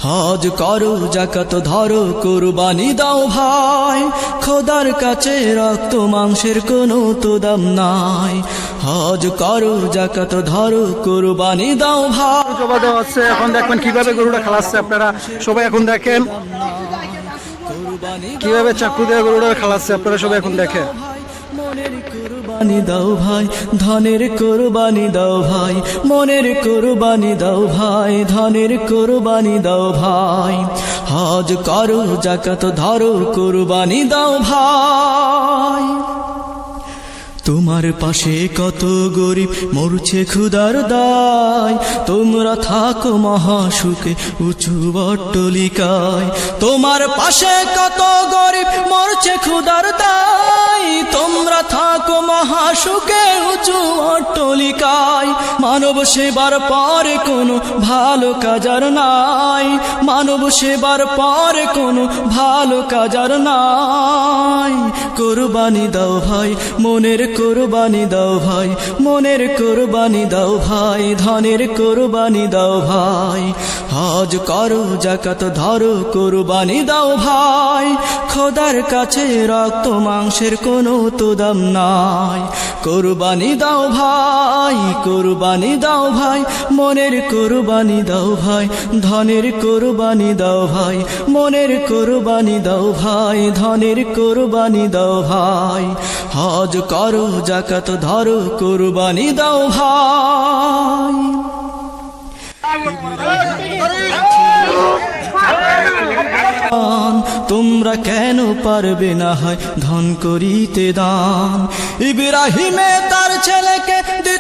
হজ করো যাকাত ধরো কুরবানি দাও ভাই, খোদার কাছে রক্ত মাংসের কোনো তো দাম নাই। হজ করো যাকাত ধরো কুরবানি দাও ভাই। জবা দেওয়া হচ্ছে, এখন দেখবেন কিভাবে গরুটা খালাচ্ছে। আপনারা সবাই এখন দেখেন কিভাবে চাকু দিয়ে গরুটা খালাচ্ছে, আপনারা সবাই এখন দেখেন। মনের কুরবানি দাও ভাই, ধনের কুরবানি দাও ভাই, মনের কুরবানি দাও ভাই, ধনের কুরবানি দাও ভাই। হজ করো যাকাত ধরো কুরবানি দাও ভাই। তোমার পাশে কত গরিব মরছে ক্ষুধার দায়, তোমরা থাকো মহাসুখে উঁচু অট্টালিকায়। তোমার পাশে কত গরিব মরছে ক্ষুধার দায়, তোমরা থাকো মহাসুখে উঁচু অট্টালিকায়। মানব সেবার পরে কোনো ভালো কাজ আর নাই, মানব সেবার পরে কোনো ভালো কাজ আর নাই। কুরবানি দাও ভাই, মনের কুরবানি দাও ভাই, মনের কুরবানি দাও ভাই, ধনের কুরবানি দাও ভাই। হজ করো যাকাত ধরো কুরবানি দাও ভাই, খোদার কাছে রক্ত মাংসের কোনো তো দাম নাই। কুরবানি দাও ভাই, কুরবানি দাও ভাই, মনের কুরবানি দাও ভাই, ধনের কুরবানি দাও ভাই, মনের কুরবানি দাও ভাই, ধনের কুরবানি দাও ভাই। হজ করো যাকাত ধরো কুরবানি দাও ভাই। তোমরা কেন পারবে না হয় ধন করিতে দান, ইব্রাহিমে তার